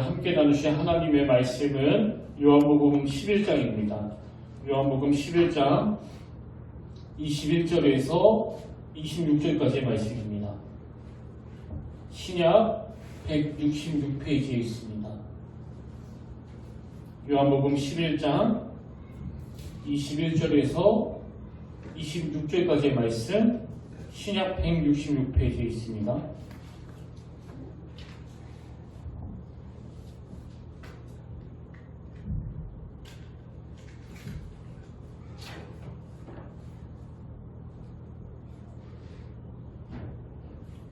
함께 나누신 하나님의 말씀은 요한복음 11장입니다. 요한복음 11장 21절에서 26절까지의 말씀입니다. 신약 166페이지에 있습니다. 요한복음 11장 21절에서 26절까지의 말씀, 신약 166페이지에 있습니다.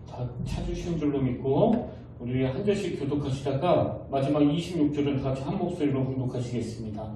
다 찾으신 줄로 믿고 우리 한 절씩 교독하시다가 마지막 26절은 다 같이 한 목소리로 봉독하시겠습니다.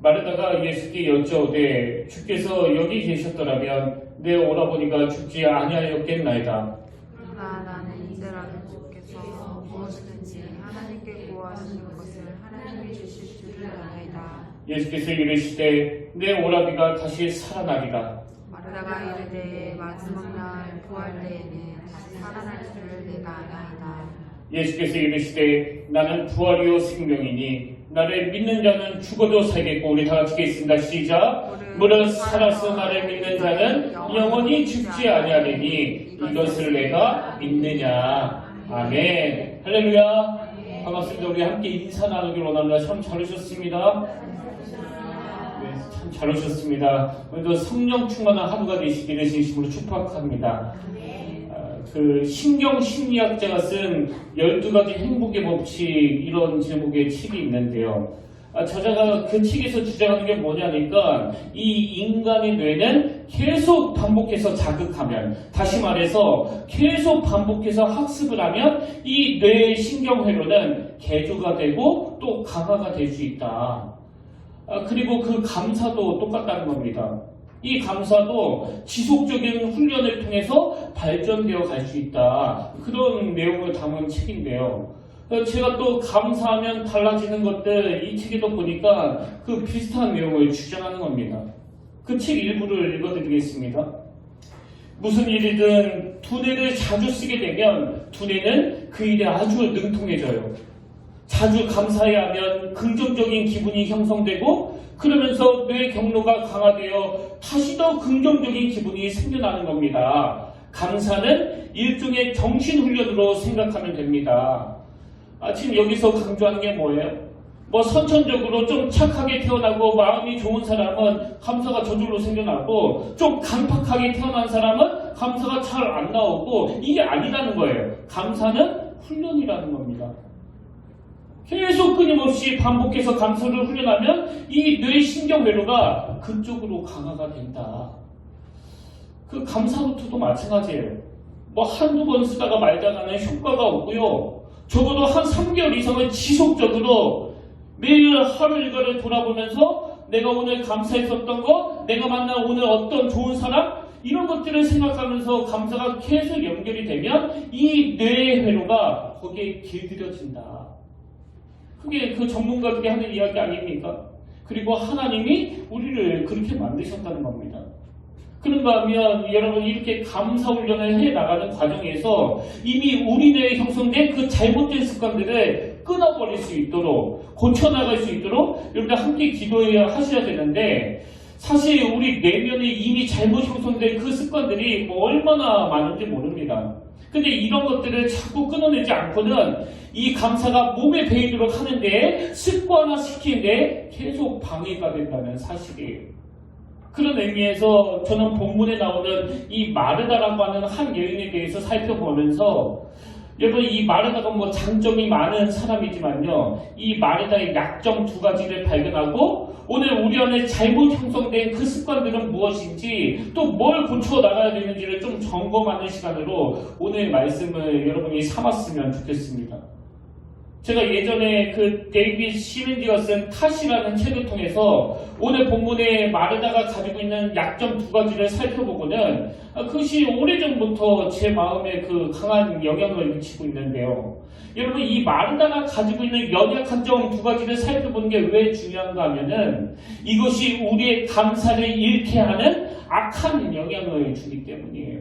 마르다가 예수께 여쭤오되 주께서 여기 계셨더라면 내 오라버니가 죽지 아니하였겠나이다. 그러나 나는 이제라도 주께서 무엇이든지 하나님께 구하시는 것을 하나님이 주실 줄을 아나이다. 예수께서 이르시되 내 오라비가 다시 살아나리라. 마르다가 이르되 마지막 날 부활 때에는 다시 살아날 줄을 내가 아나이다. 예수께서 이르시되 나는 부활이요 생명이니 나를 믿는 자는 죽어도 살겠고, 우리 다 같이 읽겠습니다. 시작. 무릇 살아서 나를 믿는 자는 영원히 죽지 아니하리니 이것을 내가 믿느냐. 아멘. 할렐루야. 반갑습니다. 우리 함께 인사 나누길 원합니다. 참 잘하셨습니다. 네, 참 잘하셨습니다. 오늘도 성령 충만한 하루가 되시기를 진심으로 축복합니다. 그 신경심리학자가 쓴 12가지 행복의 법칙, 이런 제목의 책이 있는데요. 저자가 그 책에서 주장하는 게 뭐냐니까 이 인간의 뇌는 계속 반복해서 자극하면, 다시 말해서 계속 반복해서 학습을 하면 이 뇌의 신경회로는 개조가 되고 또 강화가 될 수 있다. 그리고 그 감사도 똑같다는 겁니다. 이 감사도 지속적인 훈련을 통해서 발전되어 갈 수 있다. 그런 내용을 담은 책인데요. 제가 또 감사하면 달라지는 것들, 이 책에도 보니까 그 비슷한 내용을 주장하는 겁니다. 그 책 일부를 읽어드리겠습니다. 무슨 일이든 두뇌를 자주 쓰게 되면 두뇌는 그 일에 아주 능통해져요. 자주 감사해야 하면 긍정적인 기분이 형성되고, 그러면서 뇌 경로가 강화되어 다시 더 긍정적인 기분이 생겨나는 겁니다. 감사는 일종의 정신훈련으로 생각하면 됩니다. 지금 여기서 강조하는 게 뭐예요? 선천적으로 좀 착하게 태어나고 마음이 좋은 사람은 감사가 저절로 생겨나고, 좀 강팍하게 태어난 사람은 감사가 잘 안 나오고, 이게 아니라는 거예요. 감사는 훈련이라는 겁니다. 계속 끊임없이 반복해서 감사를 훈련하면 이 뇌 신경회로가 그쪽으로 강화가 된다. 그 감사노트도 마찬가지예요. 한두 번 쓰다가 말다가는 효과가 없고요. 적어도 한 3개월 이상은 지속적으로 매일 하루 일과를 돌아보면서 내가 오늘 감사했었던 거, 내가 만난 오늘 어떤 좋은 사람, 이런 것들을 생각하면서 감사가 계속 연결이 되면 이 뇌의 회로가 거기에 길들여진다. 그게 그 전문가들이 하는 이야기 아닙니까? 그리고 하나님이 우리를 그렇게 만드셨다는 겁니다. 그런가 하면 여러분, 이렇게 감사 훈련을 해나가는 과정에서 이미 우리 뇌에 형성된 그 잘못된 습관들을 끊어버릴 수 있도록, 고쳐나갈 수 있도록 여러분들 함께 기도하셔야 되는데, 사실 우리 내면에 이미 잘못 형성된 그 습관들이 얼마나 많은지 모릅니다. 근데 이런 것들을 자꾸 끊어내지 않고는 이 감사가 몸에 배이도록 하는데, 습관화시키는데 계속 방해가 된다는 사실이에요. 그런 의미에서 저는 본문에 나오는 이 마르다라고 하는 한 여인에 대해서 살펴보면서, 여러분, 이 마르다가 장점이 많은 사람이지만요, 이 마르다의 약점 2가지를 발견하고 오늘 우리 안에 잘못 형성된 그 습관들은 무엇인지, 또 뭘 고쳐 나가야 되는지를 좀 점검하는 시간으로 오늘 말씀을 여러분이 삼았으면 좋겠습니다. 제가 예전에 그 데이비드 시민지가 쓴 탓이라는 책을 통해서 오늘 본문에 마르다가 가지고 있는 약점 2가지를 살펴보고는 그것이 오래전부터 제 마음에 그 강한 영향을 미치고 있는데요. 여러분, 이 마르다가 가지고 있는 연약한 점 2가지를 살펴보는 게 왜 중요한가 하면은 이것이 우리의 감사를 잃게 하는 악한 영향을 주기 때문이에요.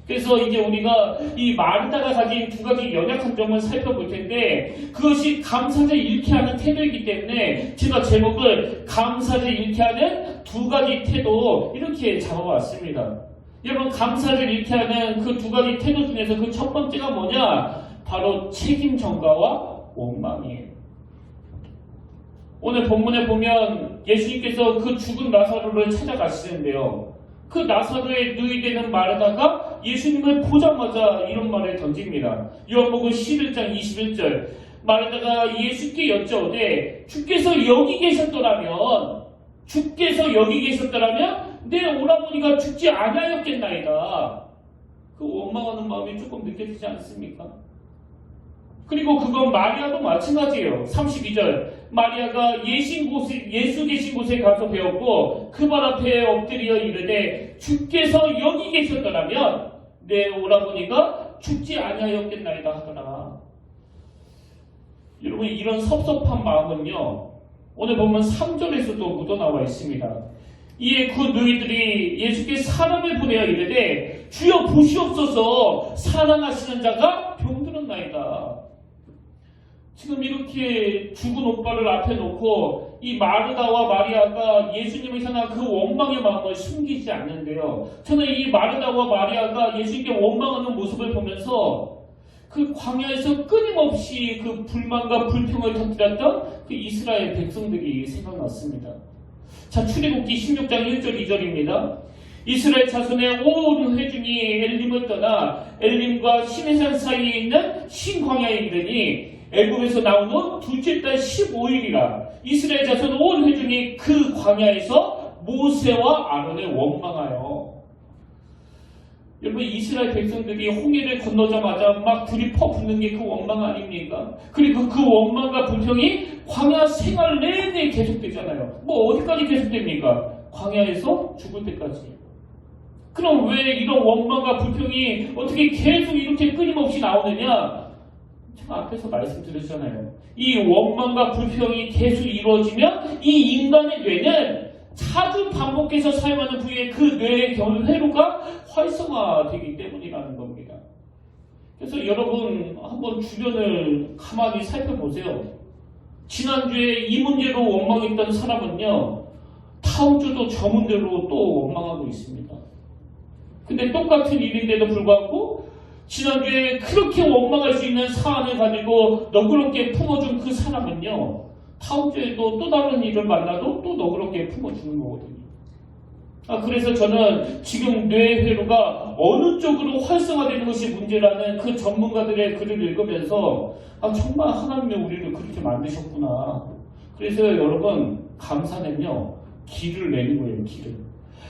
그래서 이제 우리가 이 마르다가 가진 두 가지 연약한 점을 살펴볼 텐데 그것이 감사를 잃게 하는 태도이기 때문에 제가 제목을 감사를 잃게 하는 두 가지 태도 이렇게 잡아왔습니다. 여러분 감사를 잃게 하는 그 두 가지 태도 중에서 그 첫 번째가 뭐냐? 바로 책임 전가와 원망이에요. 오늘 본문에 보면 예수님께서 그 죽은 나사로를 찾아가시는데요. 그 나사로의 누이 되는 마르다가 예수님을 보자마자 이런 말을 던집니다. 요한복음 11장 21절 마르다가 예수께 여쭤오되 주께서 여기 계셨더라면 내 오라버니가 죽지 아니하였겠나이다. 그 원망하는 마음이 조금 느껴지지 않습니까? 그리고 그건 마리아도 마찬가지예요. 32절 마리아가 예수 계신 곳에 가서 배웠고 그 발 앞에 엎드려 이르되 주께서 여기 계셨더라면 내 오라버니가 죽지 아니하였겠나이다 하더라. 여러분 이런 섭섭한 마음은요 오늘 보면 3절에서도 묻어나와 있습니다. 이에 그 누이들이 예수께 사람을 보내어 이르되 주여 보시옵소서 사랑하시는 자가 병들었나이다. 지금 이렇게 죽은 오빠를 앞에 놓고 이 마르다와 마리아가 예수님을 향한 그 원망의 마음을 숨기지 않는데요. 저는 이 마르다와 마리아가 예수님께 원망하는 모습을 보면서 그 광야에서 끊임없이 그 불만과 불평을 터뜨렸던 그 이스라엘 백성들이 생각났습니다. 자, 출애굽기 16장 1절 2절입니다. 이스라엘 자손의 온 회중이 엘림을 떠나 엘림과 시내산 사이에 있는 신광야에 이르니 애굽에서 나온 후 둘째 달 15일이라 이스라엘 자손 온 회중이 그 광야에서 모세와 아론을 원망하여. 여러분 이스라엘 백성들이 홍해를 건너자마자 막 들이퍼붓는 게 그 원망 아닙니까? 그리고 그 원망과 불평이 광야 생활 내내 계속되잖아요. 뭐 어디까지 계속됩니까? 광야에서 죽을 때까지. 그럼 왜 이런 원망과 불평이 어떻게 계속 이렇게 끊임없이 나오느냐? 제가 앞에서 말씀드렸잖아요. 이 원망과 불평이 계속 이루어지면 이 인간의 뇌는 자주 반복해서 사용하는 부위의 그 뇌의 회로가 활성화되기 때문이라는 겁니다. 그래서 여러분 한번 주변을 가만히 살펴보세요. 지난주에 이 문제로 원망했던 사람은요. 다음 주도 저 문제로 또 원망하고 있습니다. 근데 똑같은 일인데도 불구하고 지난주에 그렇게 원망할 수 있는 사안을 가지고 너그럽게 품어준 그 사람은요. 다음 주에도 또 다른 일을 만나도 또 너그럽게 품어주는 거거든요. 그래서 저는 지금 뇌회로가 어느 쪽으로 활성화되는 것이 문제라는 그 전문가들의 글을 읽으면서 정말 하나님이 우리를 그렇게 만드셨구나. 그래서 여러분 감사는요. 길을 내는 거예요. 길을.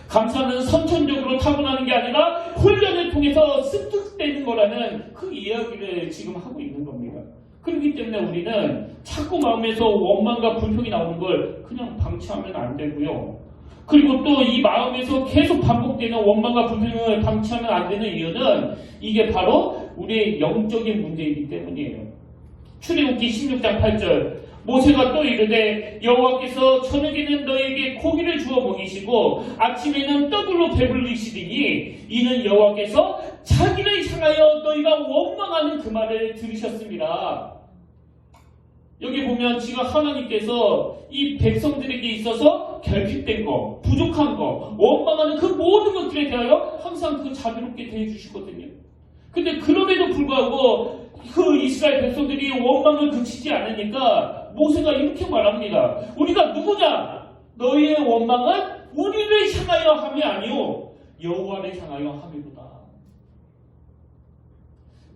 감사는 선천적으로 타고나는 게 아니라 훈련을 통해서 습득되는 거라는 그 이야기를 지금 하고 있는 겁니다. 그렇기 때문에 우리는 자꾸 마음에서 원망과 불평이 나오는 걸 그냥 방치하면 안 되고요. 그리고 또 이 마음에서 계속 반복되는 원망과 불평을 방치하면 안 되는 이유는 이게 바로 우리의 영적인 문제이기 때문이에요. 출애굽기 16장 8절 모세가 또 이르되 여호와께서 저녁에는 너에게 고기를 주어 먹이시고 아침에는 떡으로 배불리시리니 이는 여호와께서 자기를 향하여 너희가 원망하는 그 말을 들으셨습니다. 여기 보면 지금 하나님께서 이 백성들에게 있어서 결핍된 거, 부족한 거, 원망하는 그 모든 것들에 대하여 항상 그 자비롭게 대해주시거든요. 근데 그럼에도 불구하고 그 이스라엘 백성들이 원망을 그치지 않으니까 모세가 이렇게 말합니다. 우리가 누구냐? 너희의 원망은 우리를 향하여 함이 아니오 여호와를 향하여 함이로다.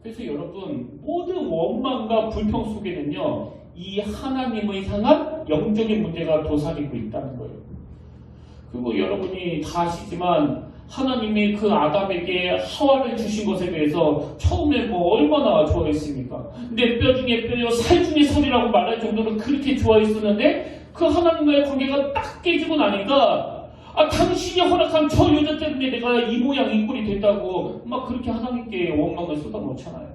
그래서 여러분 모든 원망과 불평 속에는요. 이 하나님을 향한 영적인 문제가 도사리고 있다는 거예요. 그리고 여러분이 다 아시지만 하나님이 그 아담에게 하와를 주신 것에 대해서 처음에 뭐 얼마나 좋아했습니까? 내 뼈 중에 뼈요 살 중에 살이라고 말할 정도로 그렇게 좋아했었는데 그 하나님과의 관계가 딱 깨지고 나니까 당신이 허락한 저 여자 때문에 내가 이 모양 이 꼴이 됐다고 막 그렇게 하나님께 원망을 쏟아놓잖아요.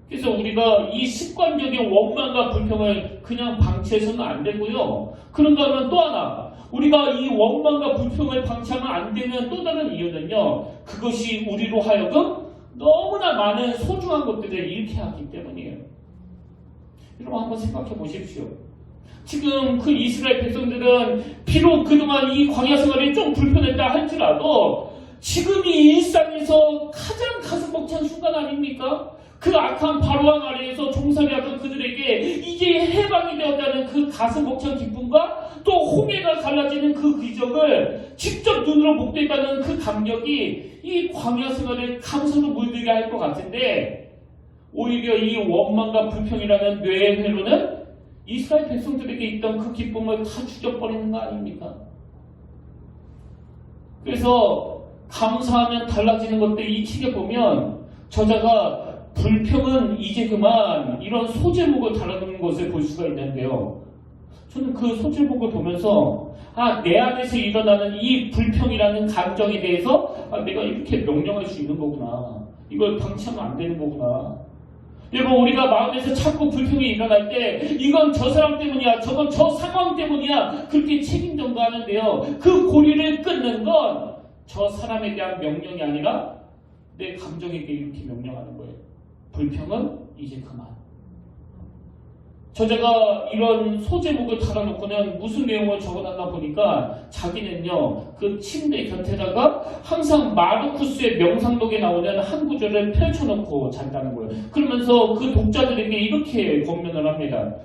그래서 우리가 이 습관적인 원망과 불평을 그냥 방치해서는 안 되고요. 그런가 하면 또 하나 우리가 이 원망과 불평을 방치하면 안 되는 또 다른 이유는요. 그것이 우리로 하여금 너무나 많은 소중한 것들을 잃게 하기 때문이에요. 여러분 한번 생각해 보십시오. 지금 그 이스라엘 백성들은 비록 그동안 이 광야 생활이 좀 불편했다 할지라도 지금 이 일상에서 가장 가슴 벅찬 순간 아닙니까? 그 악한 바로왕 아래에서 종살이하던 그들에게 이제 해방이 되었다는 그 가슴 벅찬 기쁨과 또 홍해가 갈라지는 그 기적을 직접 눈으로 목도했다는 그 감격이 이 광야 생활을 감사로 물들게 할 것 같은데 오히려 이 원망과 불평이라는 뇌의 회로는 이스라엘 백성들에게 있던 그 기쁨을 다 죽여버리는 거 아닙니까? 그래서 감사하면 달라지는 것들 이 책에 보면 저자가 불평은 이제 그만 이런 소제목을 다루는 것을 볼 수가 있는데요. 저는 그 소제목을 보면서 내 안에서 일어나는 이 불평이라는 감정에 대해서 내가 이렇게 명령할 수 있는 거구나. 이걸 방치하면 안 되는 거구나. 여러분 우리가 마음에서 자꾸 불평이 일어날 때 이건 저 사람 때문이야, 저건 저 상황 때문이야 그렇게 책임 전가하는데요. 그 고리를 끊는 건 저 사람에 대한 명령이 아니라 내 감정에게 이렇게 명령하는 거예요. 불평은 이제 그만. 저자가 이런 소제목을 달아놓고는 무슨 내용을 적어놨나 보니까 자기는요 그 침대 곁에다가 항상 마르쿠스의 명상록에 나오는 한 구절을 펼쳐놓고 잔다는 거예요. 그러면서 그 독자들에게 이렇게 권면을 합니다.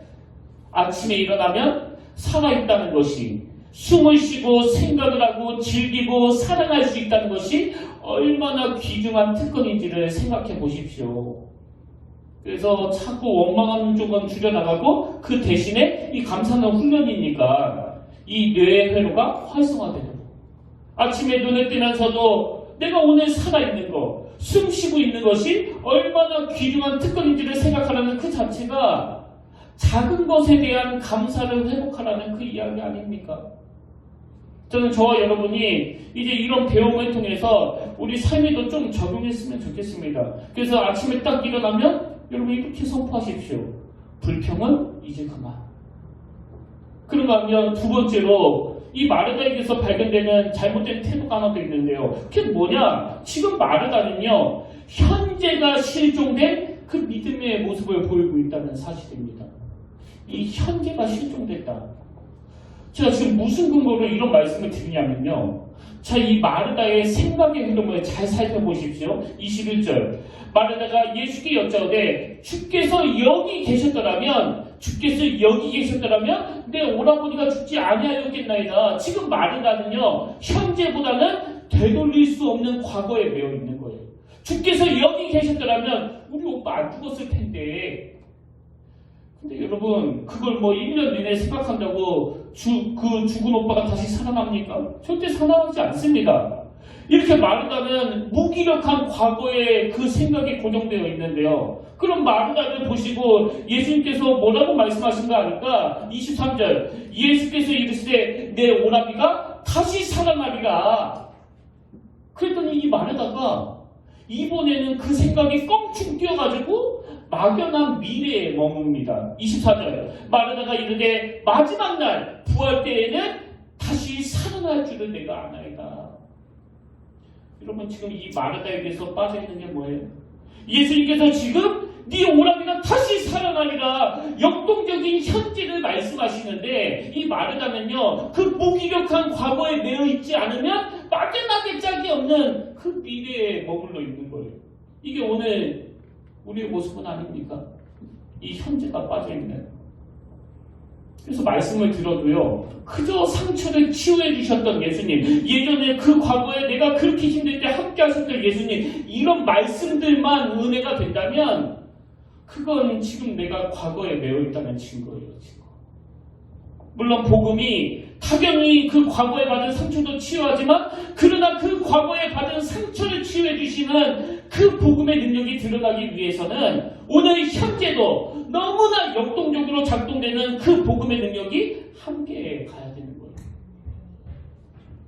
아침에 일어나면 살아있다는 것이 숨을 쉬고 생각을 하고 즐기고 사랑할 수 있다는 것이 얼마나 귀중한 특권인지를 생각해 보십시오. 그래서 자꾸 원망하는 쪽은 줄여나가고 그 대신에 이 감사는 훈련이니까 이 뇌의 회로가 활성화되도록 아침에 눈을 뜨면서도 내가 오늘 살아있는 거, 숨 쉬고 있는 것이 얼마나 귀중한 특권인지를 생각하라는 그 자체가 작은 것에 대한 감사를 회복하라는 그 이야기 아닙니까? 저는 저와 여러분이 이제 이런 배움을 통해서 우리 삶에도 좀 적용했으면 좋겠습니다. 그래서 아침에 딱 일어나면 여러분 이렇게 선포하십시오. 불평은 이제 그만. 그런가 하면 두 번째로 이 마르다에게서 발견되는 잘못된 태도가 하나 더 있는데요. 그게 뭐냐? 지금 마르다는요. 현재가 실종된 그 믿음의 모습을 보이고 있다는 사실입니다. 이 현재가 실종됐다. 제가 지금 무슨 근거로 이런 말씀을 드리냐면요. 자, 이 마르다의 생각의 흐름을 잘 살펴보십시오. 21절. 마르다가 예수께 여짜오되 주께서 여기 계셨더라면 내 오라버니가 죽지 아니하였겠나이다. 지금 마르다는요. 현재보다는 되돌릴 수 없는 과거에 매여 있는 거예요. 주께서 여기 계셨더라면 우리 오빠 안 죽었을 텐데. 근데 여러분 그걸 뭐 1년 내내 생각한다고 그 죽은 오빠가 다시 살아납니까? 절대 살아나지 않습니다. 이렇게 마르다는 무기력한 과거에 그 생각이 고정되어 있는데요. 그럼 마르다를 보시고 예수님께서 뭐라고 말씀하신 거 아닐까? 23절 예수께서 이르시되 내 오라비가 다시 살아나리라. 그랬더니 이 마르다가 이번에는 그 생각이 껑충 뛰어가지고 막연한 미래에 머뭅니다. 24절 마르다가 이르되 마지막 날 부활 때에는 다시 살아날 줄을 내가 아나이다. 여러분 지금 이 마르다에게서 빠져있는 게 뭐예요? 예수님께서 지금 네 오라비가 다시 살아나리라 역동적인 현재를 말씀하시는데 이 마르다는요 그 무기력한 과거에 매여 있지 않으면 막연하게 짝이 없는 그 미래에 머물러 있는 거예요. 이게 오늘 우리의 모습은 아닙니까? 이 현재가 빠져있는. 그래서 말씀을 들어도요 그저 상처를 치유해 주셨던 예수님, 예전에 그 과거에 내가 그렇게 힘들 때 함께 하셨던 예수님, 이런 말씀들만 은혜가 된다면 그건 지금 내가 과거에 매여 있다는 증거예요. 증거. 물론 복음이 당연히 그 과거에 받은 상처도 치유하지만 그러나 그 과거에 받은 상처를 치유해 주시는 그 복음의 능력이 드러나기 위해서는 오늘 현재도 너무나 역동적으로 작동되는 그 복음의 능력이 함께 가야 되는 거예요.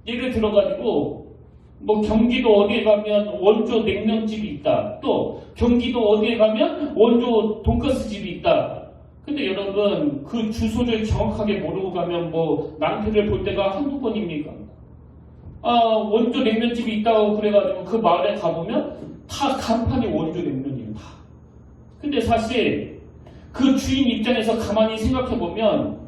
예를 들어가지고 뭐 경기도 어디에 가면 원조 냉면집이 있다. 또 경기도 어디에 가면 원조 돈가스 집이 있다. 근데 여러분 그 주소를 정확하게 모르고 가면 뭐 낭패를 볼 때가 한두 번입니까? 원조 냉면집이 있다고 그래가지고 그 마을에 가보면 다 간판이 원조 냉면이에요. 다. 근데 사실 그 주인 입장에서 가만히 생각해보면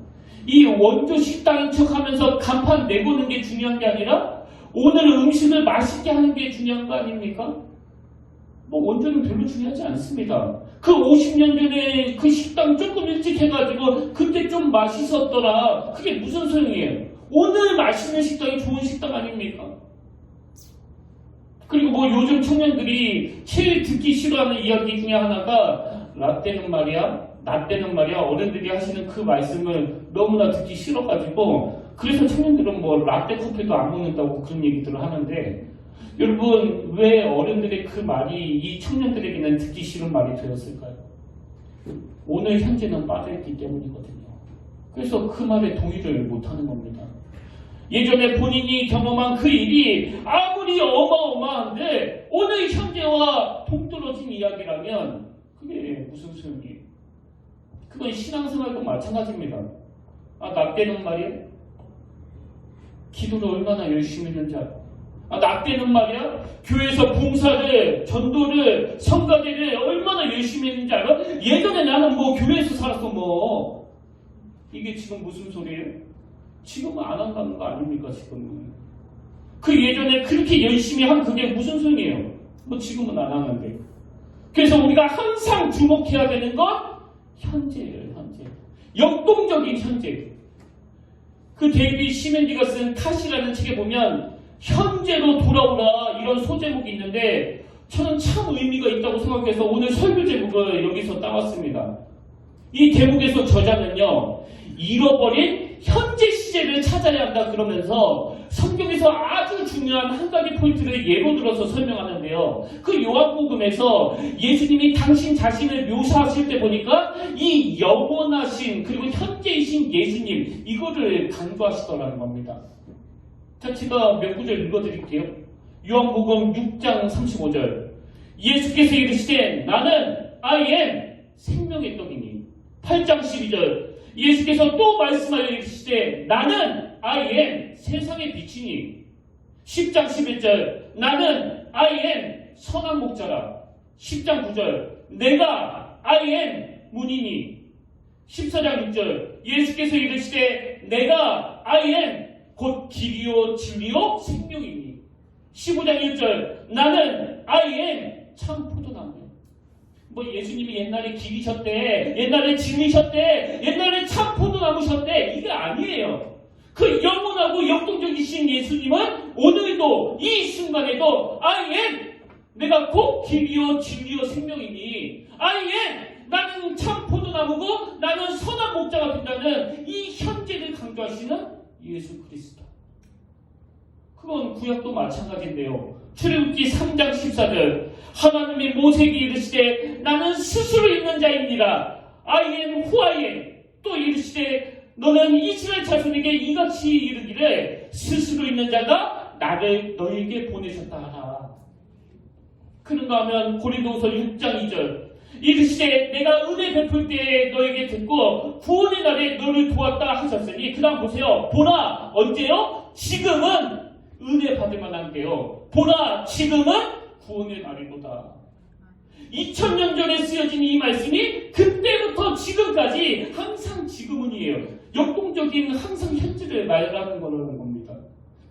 이 원조 식당인 척하면서 간판 내보는 게 중요한 게 아니라 오늘 음식을 맛있게 하는 게 중요한 거 아닙니까? 뭐 원조는 별로 중요하지 않습니다. 그 50년 전에 그 식당 조금 일찍 해가지고 그때 좀 맛있었더라. 그게 무슨 소용이에요? 오늘 맛있는 식당이 좋은 식당 아닙니까? 그리고 뭐 요즘 청년들이 제일 듣기 싫어하는 이야기 중에 하나가 라떼는 말이야, 라떼는 말이야, 어른들이 하시는 그 말씀을 너무나 듣기 싫어가지고 그래서 청년들은 뭐 라떼 커피도 안 먹는다고 그런 얘기들을 하는데 여러분 왜 어른들의 그 말이 이 청년들에게는 듣기 싫은 말이 되었을까요? 오늘 현재는 빠져있기 때문이거든요. 그래서 그 말에 동의를 못하는 겁니다. 예전에 본인이 경험한 그 일이 아무리 어마어마한데 오늘 현재와 동떨어진 이야기라면 그게 무슨 소용이에요? 그건 신앙생활도 마찬가지입니다. 나 때는 말이야? 기도를 얼마나 열심히 했는지 알아? 나 때는 말이야? 교회에서 봉사를, 전도를, 성가대를 얼마나 열심히 했는지 알아? 예전에 나는 뭐 교회에서 살았어 뭐. 이게 지금 무슨 소리예요? 지금은 안 한다는 거 아닙니까 지금은? 그 예전에 그렇게 열심히 한 그게 무슨 소용이에요? 뭐 지금은 안 하는데. 그래서 우리가 항상 주목해야 되는 건 현재예요. 현재. 역동적인 현재. 그 데이비드 시멘디가 쓴 탓이라는 책에 보면 현재로 돌아오라 이런 소제목이 있는데 저는 참 의미가 있다고 생각해서 오늘 설교 제목을 여기서 따왔습니다. 이 대목에서 저자는요, 잃어버린 현재 시제를 찾아야 한다 그러면서 성경에서 아주 중요한 한 가지 포인트를 예로 들어서 설명하는데요. 그 요한복음에서 예수님이 당신 자신을 묘사하실 때 보니까 이 영원하신 그리고 현재이신 예수님 이거를 강조하시더라는 겁니다. 자, 제가 몇 구절 읽어드릴게요. 요한복음 6장 35절 예수께서 이르시되 나는 I am 생명의 떡이니. 8장 12절 예수께서 또 말씀하여 이르시되 나는 I am 세상의 빛이니. 10장 11절 나는 I am 선한 목자라. 10장 9절 내가 I am 문이니. 14장 6절 예수께서 이르시되 내가 I am 곧 길이요 진리요 생명이니. 15장 1절 나는 I am 참 포도나무. 뭐 예수님이 옛날에 길이셨대, 옛날에 진리셨대, 옛날에 참 포도나무셨대, 이게 아니에요. 그 영원하고 역동적이신 예수님은 오늘도 이 순간에도 I am 내가 곧 길이요 진리요 생명이니. I am 나는 참 포도나무고 나는 선한 목자가 된다는 이 현재를 강조하시는 예수 그리스도. 그건 구약도 마찬가지인데요. 출애굽기 3장 14절 하나님이 모세에게 이르시되 나는 스스로 있는 자입니다. I am who I am. 또 이르시되 너는 이스라엘 자손에게 이같이 이르기를 스스로 있는 자가 나를 너에게 보내셨다 하라. 그런가 하면 고린도후서 6장 2절 이르시되 내가 은혜 베풀 때에 너에게 듣고 구원의 날에 너를 도왔다 하셨으니. 그 다음 보세요. 보라 언제요? 지금은 은혜 받을 만한 게요. 보라 지금은 구원의 날이로다. 2000년 전에 쓰여진 이 말씀이 그때부터 지금까지 항상 지금은이에요. 역동적인 항상 현재를 말하는 거라는 겁니다.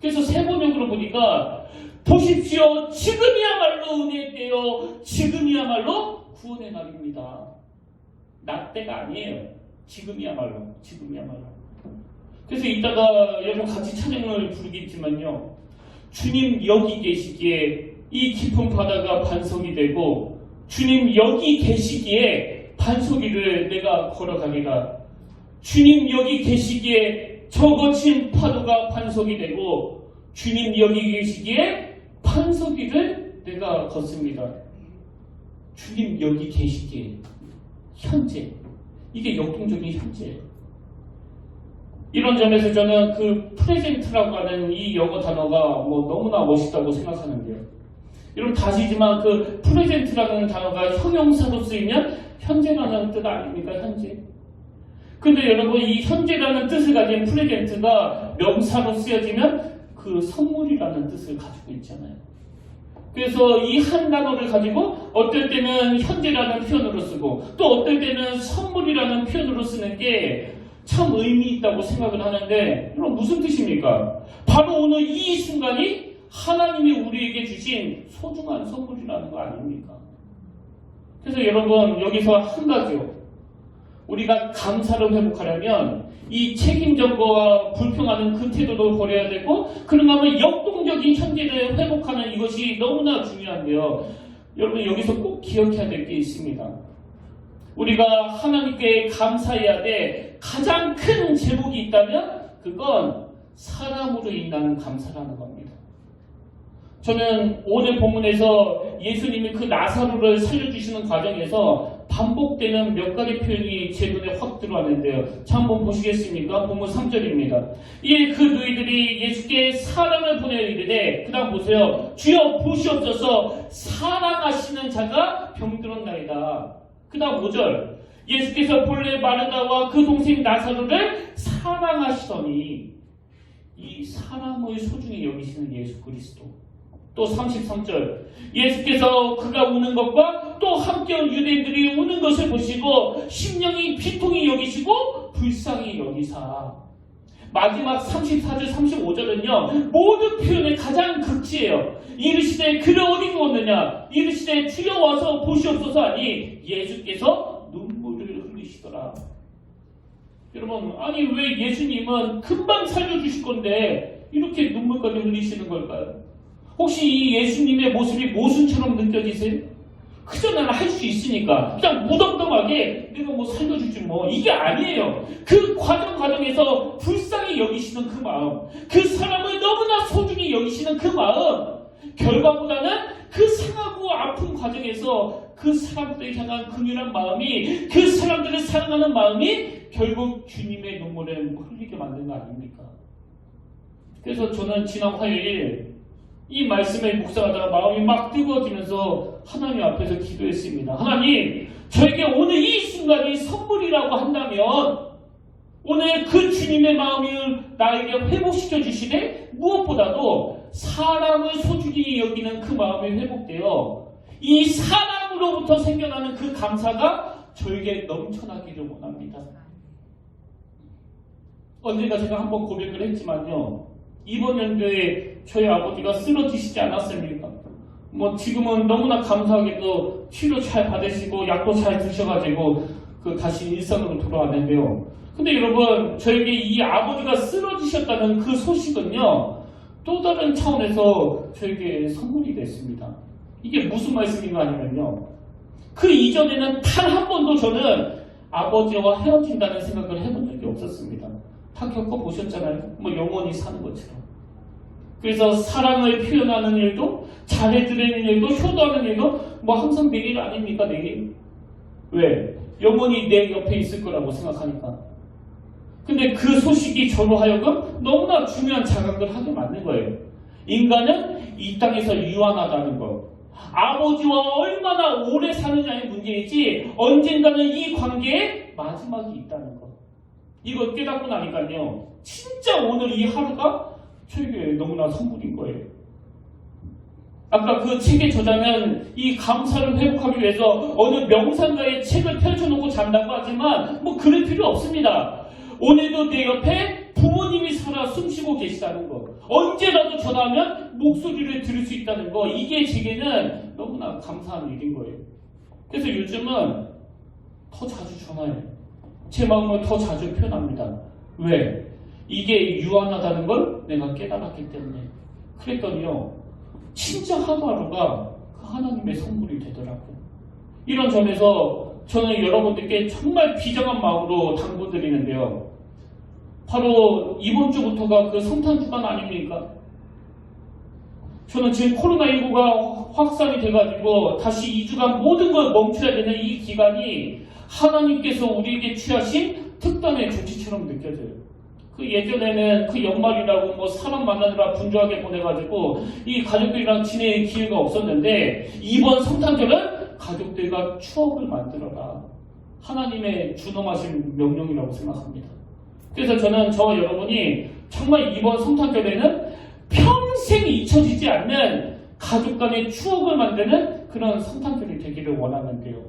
그래서 세번역으로 보니까 보십시오. 지금이야말로 은혜의 때요. 지금이야말로 구원의 날입니다. 나 때가 아니에요. 지금이야말로. 그래서 이따가 여러분 같이 찬양을 부르겠지만요. 주님 여기 계시기에 이 깊은 바다가 반석이 되고 주님 여기 계시기에 반석이를 내가 걸어가리라. 주님 여기 계시기에 저 거친 파도가 반석이 되고 주님 여기 계시기에 반석이를 내가 걷습니다. 주님 여기 계시기에 현재. 이게 역동적인 현재예요. 이런 점에서 저는 그 프레젠트라고 하는 이 영어 단어가 뭐 너무나 멋있다고 생각하는데요. 여러분 다시지만 그 프레젠트라는 단어가 형용사로 쓰이면 현재라는 뜻 아닙니까? 현재. 근데 여러분 이 현재라는 뜻을 가진 프레젠트가 명사로 쓰여지면 그 선물이라는 뜻을 가지고 있잖아요. 그래서 이 한 단어를 가지고 어떨 때는 현재라는 표현으로 쓰고 또 어떨 때는 선물이라는 표현으로 쓰는 게 참 의미 있다고 생각을 하는데 그럼 무슨 뜻입니까? 바로 오늘 이 순간이 하나님이 우리에게 주신 소중한 선물이라는 거 아닙니까? 그래서 여러분 여기서 한 가지요. 우리가 감사를 회복하려면 이 책임전거와 불평하는 그 태도도 버려야 되고 그런가 하면 역동적인 현재를 회복하는 이것이 너무나 중요한데요. 여러분 여기서 꼭 기억해야 될 게 있습니다. 우리가 하나님께 감사해야 돼 가장 큰 제목이 있다면 그건 사람으로 인한 감사라는 겁니다. 저는 오늘 본문에서 예수님이 그 나사로를 살려주시는 과정에서 반복되는 몇 가지 표현이 제 눈에 확 들어왔는데요. 자, 한번 보시겠습니까? 본문 3절입니다. 예, 그 너희들이 예수께 사랑을 보내어 이르되 그 다음 보세요. 주여 보시옵소서 사랑하시는 자가 병들었나이다. 그 다음 5절 예수께서 본래 마르다와 그 동생 나사로를 사랑하시더니 이 사람의 소중히 여기시는 예수 그리스도. 또 33절 예수께서 그가 우는 것과 또 함께 온 유대인들이 우는 것을 보시고 심령이 비통히 여기시고 불쌍히 여기사. 마지막 34절 35절은요 모든 표현의 가장 극치예요. 이르시되 그를 어디 두었느냐 이르시되 주여 와서 보시옵소서 하니 예수께서 눈물을 흘리시더라. 여러분 아니 왜 예수님은 금방 살려주실 건데 이렇게 눈물까지 흘리시는 걸까요? 혹시 이 예수님의 모습이 모순처럼 느껴지세요? 그저 나는 할 수 있으니까 그냥 무덤덤하게 내가 뭐 살려주지 뭐 이게 아니에요. 그 과정에서 불쌍히 여기시는 그 마음, 그 사람을 너무나 소중히 여기시는 그 마음, 결과보다는 그 상하고 아픈 과정에서 그 사람들을 향한 긍휼한 마음이 그 사람들을 사랑하는 마음이 결국 주님의 눈물을 흘리게 만든 거 아닙니까? 그래서 저는 지난 화요일 이 말씀을 묵상하다가 마음이 막 뜨거워지면서 하나님 앞에서 기도했습니다. 하나님, 저에게 오늘 이 순간이 선물이라고 한다면 오늘 그 주님의 마음을 나에게 회복시켜 주시되 무엇보다도 사람을 소중히 여기는 그 마음이 회복되어 이 사람으로부터 생겨나는 그 감사가 저에게 넘쳐나기를 원합니다. 언젠가 제가 한번 고백을 했지만요. 이번 연도에 저희 아버지가 쓰러지시지 않았습니까? 뭐 지금은 너무나 감사하게도 치료 잘 받으시고 약도 잘 드셔가지고 다시 일상으로 돌아왔는데요. 근데 여러분 저에게 이 아버지가 쓰러지셨다는 그 소식은요 또 다른 차원에서 저에게 선물이 됐습니다. 이게 무슨 말씀인가 하냐면요 그 이전에는 단 한 번도 저는 아버지와 헤어진다는 생각을 해본 적이 없었습니다. 다 겪어보셨잖아요. 뭐 영원히 사는 것처럼. 그래서 사랑을 표현하는 일도 잘해드리는 일도 효도하는 일도 뭐 항상 내일 아닙니까? 내일. 왜? 영원히 내 옆에 있을 거라고 생각하니까. 근데 그 소식이 저로 하여금 너무나 중요한 자각을 하게 만든 거예요. 인간은 이 땅에서 유한하다는 것. 아버지와 얼마나 오래 사느냐의 문제이지 언젠가는 이 관계에 마지막이 있다는 것. 이걸 깨닫고 나니까요. 진짜 오늘 이 하루가 저에게 너무나 선물인 거예요. 아까 그 책의 저자는 이 감사를 회복하기 위해서 어느 명상가의 책을 펼쳐놓고 잔다고 하지만 뭐 그럴 필요 없습니다. 오늘도 내 옆에 부모님이 살아 숨쉬고 계시다는 거. 언제라도 전화하면 목소리를 들을 수 있다는 거. 이게 제게는 너무나 감사한 일인 거예요. 그래서 요즘은 더 자주 전화해요. 제 마음을 더 자주 표현합니다. 왜? 이게 유한하다는 걸 내가 깨달았기 때문에. 그랬더니요. 진짜 하루하루가 그 하나님의 선물이 되더라고요. 이런 점에서 저는 여러분들께 정말 비장한 마음으로 당부드리는데요. 바로 이번 주부터가 그 성탄 주간 아닙니까? 저는 지금 코로나19가 확산이 돼가지고 다시 2주간 모든 걸 멈춰야 되는 이 기간이 하나님께서 우리에게 취하신 특단의 조치처럼 느껴져요. 그 예전에는 그 연말이라고 뭐 사람 만나느라 분주하게 보내가지고 이 가족들이랑 지낼 기회가 없었는데 이번 성탄절은 가족들과 추억을 만들어라. 하나님의 준엄하신 명령이라고 생각합니다. 그래서 저는 저와 여러분이 정말 이번 성탄절에는 평생 잊혀지지 않는 가족 간의 추억을 만드는 그런 성탄절이 되기를 원하는데요.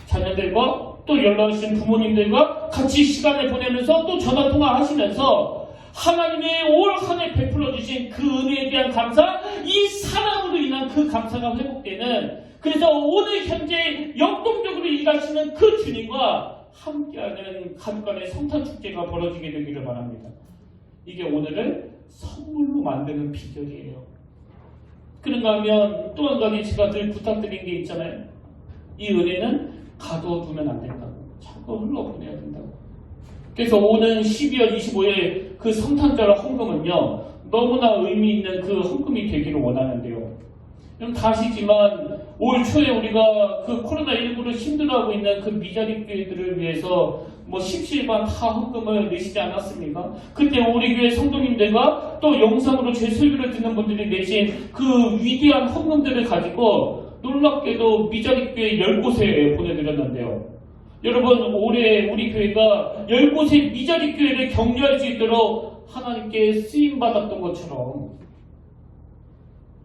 자녀들과 또 연락하신 부모님들과 같이 시간을 보내면서 또 전화통화 하시면서 하나님의 올 한 해 베풀어 주신 그 은혜에 대한 감사, 이 사랑으로 인한 그 감사가 회복되는, 그래서 오늘 현재 역동적으로 일하시는 그 주님과 함께하는 가족 간의 성탄 축제가 벌어지게 되기를 바랍니다. 이게 오늘을 선물로 만드는 비결이에요. 그런가 하면 또 한 가지 제가 늘 부탁드린 게 있잖아요. 이 은혜는 가둬두면 안 된다고. 자꾸 흘러보내야 된다고. 그래서 오는 12월 25일 그 성탄절 헌금은요, 너무나 의미 있는 그 헌금이 되기를 원하는데요. 그럼 다시지만 올 초에 우리가 그 코로나19로 힘들어하고 있는 그 미자립 교회들을 위해서 뭐 십시일반 다 헌금을 내시지 않았습니까? 그때 우리 교회 성도님들과 또 영상으로 제 설교를 듣는 분들이 내신 그 위대한 헌금들을 가지고 놀랍게도 미자립 교회 10곳에 보내드렸는데요. 여러분, 올해 우리 교회가 10곳의 미자립 교회를 격려할 수 있도록 하나님께 쓰임받았던 것처럼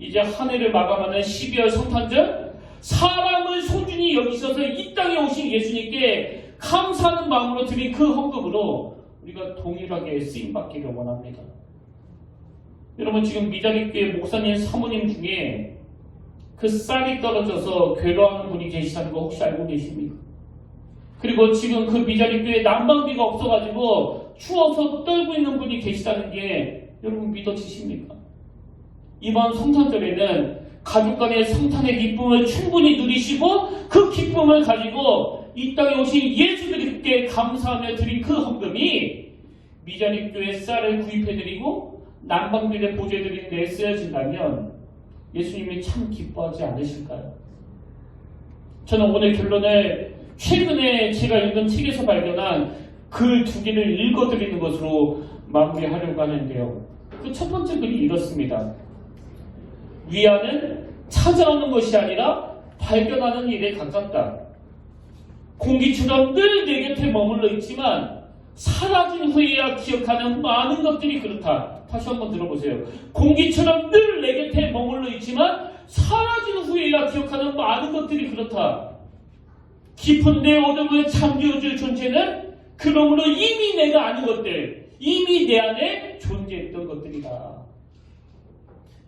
이제 한 해를 마감하는 12월 성탄절, 사람을 소중히 여기셔서 이 땅에 오신 예수님께 감사하는 마음으로 드린 그 헌금으로 우리가 동일하게 쓰임받기를 원합니다. 여러분, 지금 미자립교회 목사님, 사모님 중에 그 쌀이 떨어져서 괴로워하는 분이 계시다는 거 혹시 알고 계십니까? 그리고 지금 그 미자립교회 난방비가 없어가지고 추워서 떨고 있는 분이 계시다는 게 여러분 믿어지십니까? 이번 성탄절에는 가족 간의 성탄의 기쁨을 충분히 누리시고 그 기쁨을 가지고 이 땅에 오신 예수 그리스도께 감사하며 드린 그 헌금이 미자립교회 쌀을 구입해드리고 난방비를 보조해드리는 데 쓰여진다면 예수님이 참 기뻐하지 않으실까요? 저는 오늘 결론을 최근에 제가 읽은 책에서 발견한 글 2개를 읽어드리는 것으로 마무리하려고 하는데요. 그 첫 번째 글이 이렇습니다. 위안은 찾아오는 것이 아니라 발견하는 일에 가깝다. 공기처럼 늘 내 곁에 머물러 있지만 사라진 후에야 기억하는 많은 것들이 그렇다. 다시 한번 들어보세요. 공기처럼 늘 내 곁에 머물러 있지만 사라진 후에야 기억하는 많은 것들이 그렇다. 깊은 내 어둠을 잠재워줄 존재는 그러므로 이미 내가 아는 것들, 이미 내 안에 존재했던 것들이다.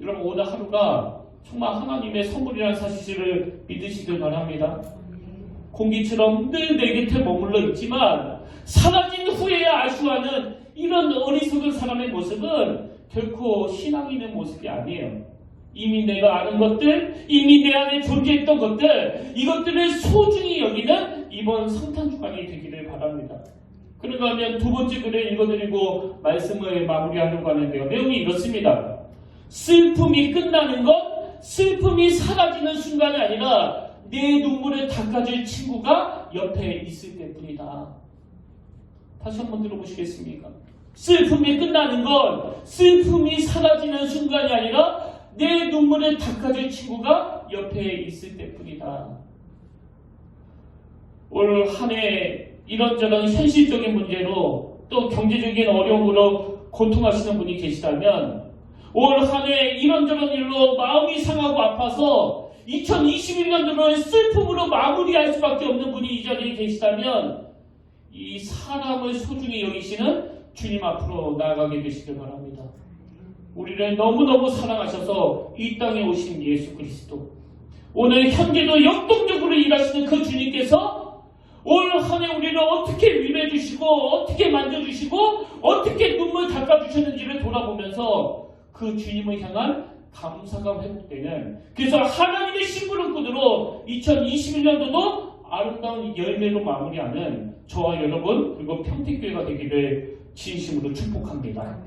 여러분, 오늘 하루가 정말 하나님의 선물이라는 사실을 믿으시길 바랍니다. 공기처럼 늘 내 곁에 머물러 있지만 사라진 후에야 아쉬워하는 이런 어리석은 사람의 모습은 결코 신앙 있는 모습이 아니에요. 이미 내가 아는 것들, 이미 내 안에 존재했던 것들, 이것들을 소중히 여기는 이번 성탄 주간이 되기를 바랍니다. 그런가 하면 두 번째 글을 읽어드리고 말씀을 마무리하려고 하는데요. 내용이 이렇습니다. 슬픔이 끝나는 것, 슬픔이 사라지는 순간이 아니라 내 눈물을 닦아줄 친구가 옆에 있을 때뿐이다. 다시 한번 들어보시겠습니까? 슬픔이 끝나는 건 슬픔이 사라지는 순간이 아니라 내 눈물을 닦아줄 친구가 옆에 있을 때뿐이다. 올 한 해 이런저런 현실적인 문제로 또 경제적인 어려움으로 고통하시는 분이 계시다면 올 한 해 이런저런 일로 마음이 상하고 아파서 2021년도를 슬픔으로 마무리할 수밖에 없는 분이 이 자리에 계시다면 이 사람을 소중히 여기시는 주님 앞으로 나아가게 되시길 바랍니다. 우리를 너무너무 사랑하셔서 이 땅에 오신 예수 그리스도, 오늘 현재도 역동적으로 일하시는 그 주님께서 올 한 해 우리를 어떻게 위로해 주시고 어떻게 만져주시고 어떻게 눈물 닦아주셨는지를 돌아보면서 그 주님을 향한 감사가 회복되는, 그래서 하나님의 심부름꾼으로 2021년도도 아름다운 열매로 마무리하는 저와 여러분 그리고 평택교회가 되기를 진심으로 축복합니다.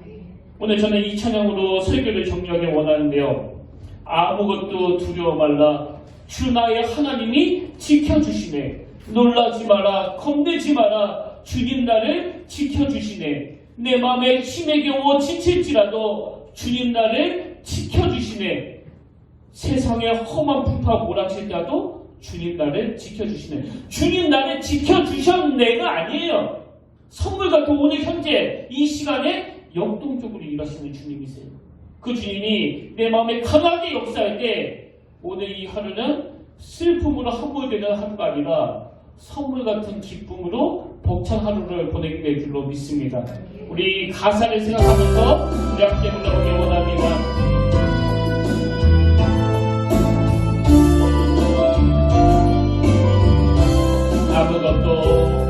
오늘 저는 이 찬양으로 설교를 정리하기 원하는데요. 아무것도 두려워 말라. 주 나의 하나님이 지켜주시네. 놀라지 마라. 겁내지 마라. 주님 나를 지켜주시네. 내 마음에 힘의 경우 지칠지라도 주님 나를 지켜주시네. 세상에 험한 풍파가 몰아칠 때도 주님 나를 지켜주시네. 주님 나를 지켜주셨네가 아니에요. 선물 같은 오늘 현재 이 시간에 역동적으로 일하시는 주님이세요. 그 주님이 내 마음에 강하게 역사할 때 오늘 이 하루는 슬픔으로 함몰되는 하루가 아니라 선물 같은 기쁨으로 벅찬 하루를 보내게 될 줄로 믿습니다. 우리 가사를 생각하면서 우리 함께 불러보기 원합니다. 아무것도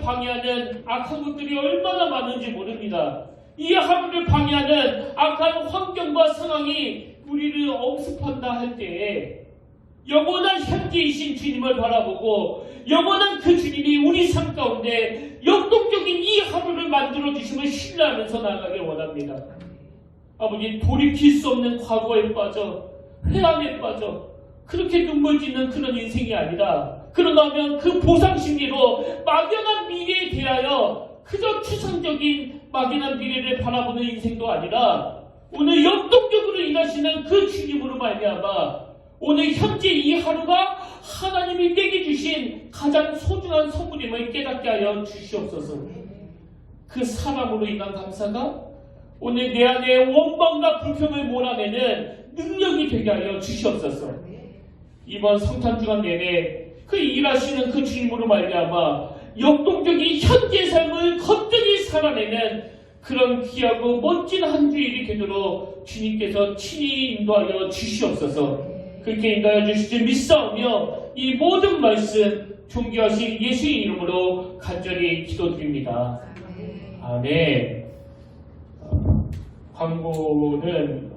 방해하는 악한 것들이 얼마나 많은지 모릅니다. 이 하루를 방해하는 악한 환경과 상황이 우리를 엄습한다 할 때에 영원한 현재이신 주님을 바라보고 영원한 그 주님이 우리 삶 가운데 역동적인 이 하루를 만들어주심을 신뢰하면서 나아가길 원합니다. 아버지, 돌이킬 수 없는 과거에 빠져 회한에 빠져 그렇게 눈물 짓는 그런 인생이 아니라, 그러다면 그 보상심리로 막연한 미래에 대하여 그저 추상적인 막연한 미래를 바라보는 인생도 아니라 오늘 역동적으로 일하시는 그 주님으로 말미암아 오늘 현재 이 하루가 하나님이 내게 주신 가장 소중한 선물임을 깨닫게 하여 주시옵소서. 그 사랑으로 인한 감사가 오늘 내 안에 원망과 불평을 몰아내는 능력이 되게 하여 주시옵소서. 이번 성탄주간 내내 그 일하시는 그 주님으로 말미암아 역동적인 현재 삶을 건전히 살아내는 그런 귀하고 멋진 한 주일이 되도록 주님께서 친히 인도하여 주시옵소서. 그렇게 인도하여 주시지 믿사오며 이 모든 말씀 존귀하신 예수의 이름으로 간절히 기도드립니다. 아멘. 광고는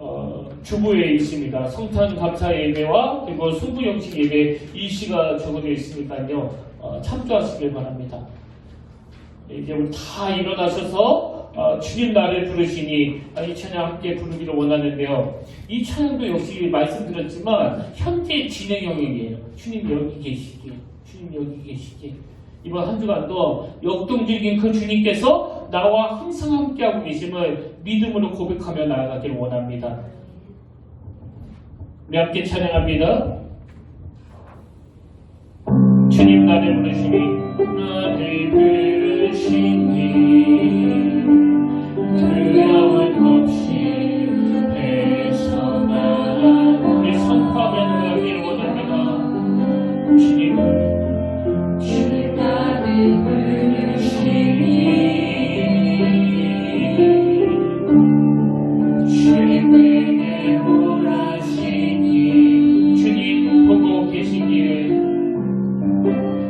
주부에 있습니다. 성탄 감사 예배와 그리고 승부 영식 예배 일시가 적어져 있으니까요. 참조하시길 바랍니다. 이제 우리 다 일어나셔서 주님 나를 부르시니 이 찬양 함께 부르기를 원하는데요. 이 찬양도 역시 말씀드렸지만 현재 진행형이에요. 주님 여기 계시기에, 주님 여기 계시기에. 이번 한 주간도 역동적인 그 주님께서 나와 항상 함께하고 계심을 믿음으로 고백하며 나아가길 원합니다. 우리 함께 찬양합니다. 주님 나를 부르시니 나를 부르시니 두려움 없이 배서나가라. 우리 선포하며 나아가길 원합니다. 주님 나를 부르시니 주님 내게 오라시니 주님 보고 계시기에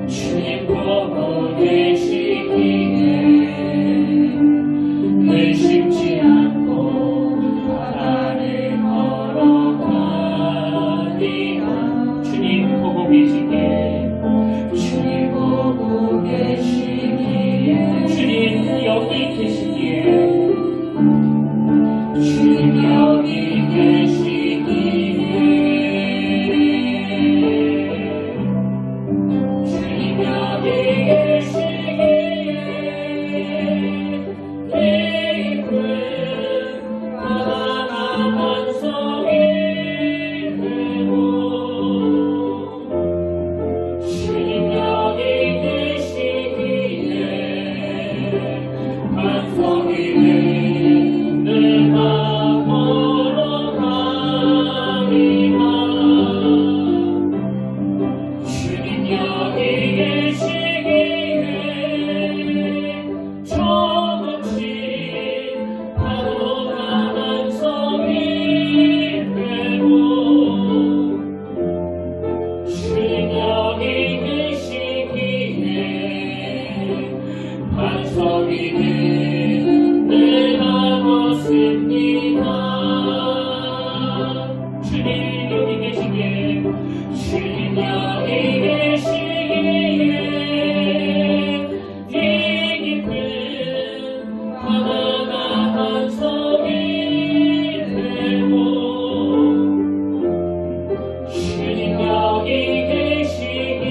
주님 보고 계시기에 의심치 않고 바다를 걸어가리라. 주님 보고 계시기에 주님 보고 계시기에 주님 여기 계시기에 주님 여기 계시기에 주님 여기 계시기에 내 입은 바다가 반석이 되고 주님 여기 계시기에 반석이 된 내 마음 걸어가리라. 주님 여기 계시기에 저같이 파도가 반석이 되고 주님 여기 계시기에 반석이 된 내가 벗습니다. 주님 여기 계시기에 주님 여기 계시기에 이 깊은 바다가 반석이 되고 주님 여기 계시기에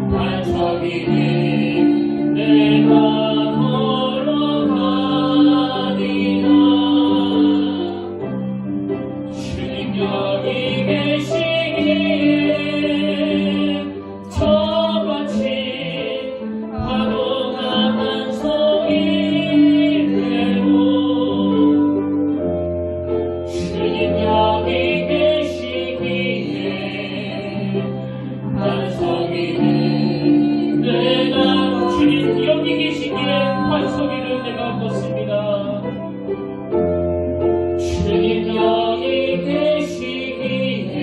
반석이 된 내가 걸어가리라. 주님 여기 계시기에 저같이 파도가 반석이 되고 주님 여기 계시기에 반석이 된 내가 주님 여기 계시기에 반석이를 내가 걷습니다. 주님 여기 계시기에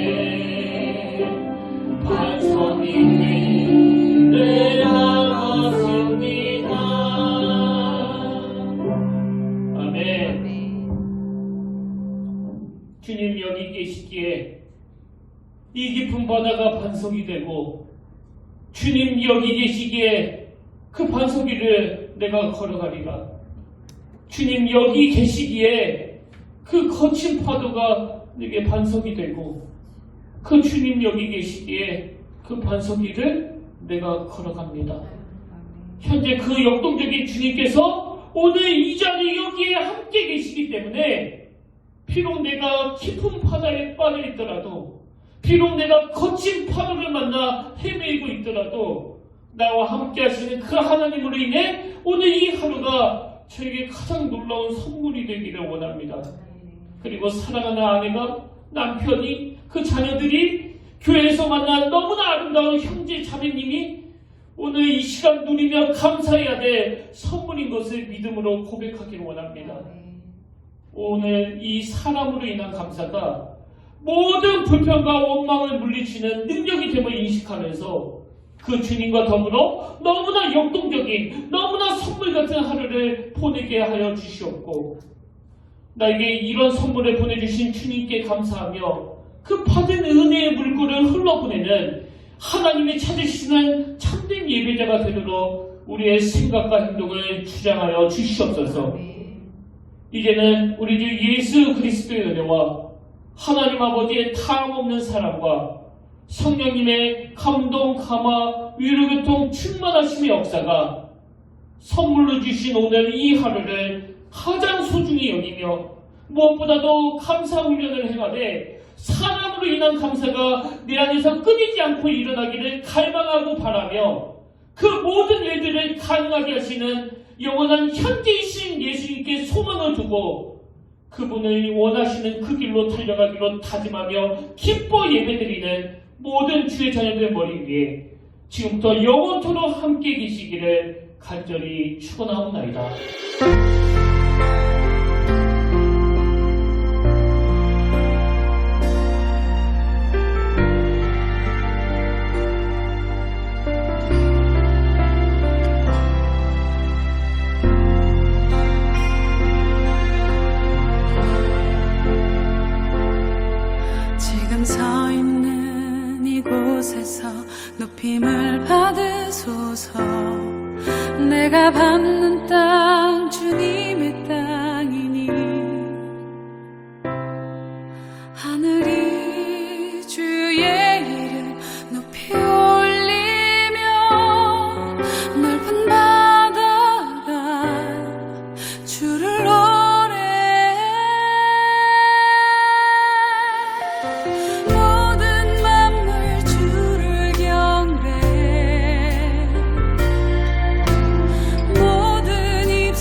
반석이 된 내가 걷습니다. 아멘. 주님 여기 계시기에 이 깊은 바다가 반석이 되고 주님 여기 계시기에 그 반석이를 내가 걸어가리라. 주님 여기 계시기에 그 거친 파도가 내게 반석이 되고 그 주님 여기 계시기에 그 반석이를 내가 걸어갑니다. 현재 그 역동적인 주님께서 오늘 이 자리 여기에 함께 계시기 때문에 비록 내가 깊은 바다에 빠져 있더라도 비록 내가 거친 파도를 만나 헤매고 있더라도 나와 함께 하시는 그 하나님으로 인해 오늘 이 하루가 저에게 가장 놀라운 선물이 되기를 원합니다. 그리고 사랑하는 아내가, 남편이, 그 자녀들이 교회에서 만난 너무나 아름다운 형제 자매님이 오늘 이 시간 누리며 감사해야 될 선물인 것을 믿음으로 고백하기를 원합니다. 오늘 이 사람으로 인한 감사가 모든 불평과 원망을 물리치는 능력이 됨을 인식하면서 그 주님과 더불어 너무나 역동적인 너무나 선물 같은 하루를 보내게 하여 주시옵고 나에게 이런 선물을 보내주신 주님께 감사하며 그 받은 은혜의 물꼬를 흘러보내는 하나님이 찾으시는 참된 예배자가 되도록 우리의 생각과 행동을 주장하여 주시옵소서. 이제는 우리 주 예수 그리스도의 은혜와 하나님 아버지의 탐없는 사랑과 성령님의 감동, 감화, 위로, 교통, 충만하심의 역사가 선물로 주신 오늘 이 하루를 가장 소중히 여기며 무엇보다도 감사 훈련을 행하되 사람으로 인한 감사가 내 안에서 끊이지 않고 일어나기를 갈망하고 바라며 그 모든 일들을 가능하게 하시는 영원한 현재이신 예수님께 소망을 두고 그분을 원하시는 그 길로 달려가기로 다짐하며 기뻐 예배드리는 모든 주의 자녀들 머리 위에 지금부터 영원토록 함께 계시기를 간절히 축원하옵나이다. 지금 서 있는 이곳에서 높임을 받으소서. 내가 받는 땅 주님의 땅이니 하늘이 주의 이름 높이 올리며 넓은 바다가 주를 노래해. 모든 만물 주를 경배해. 모든 입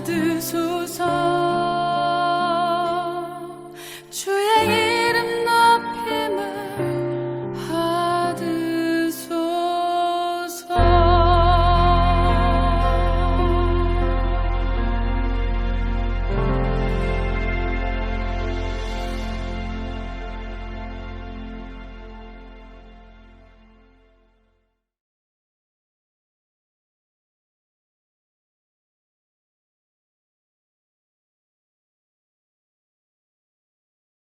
뜨소서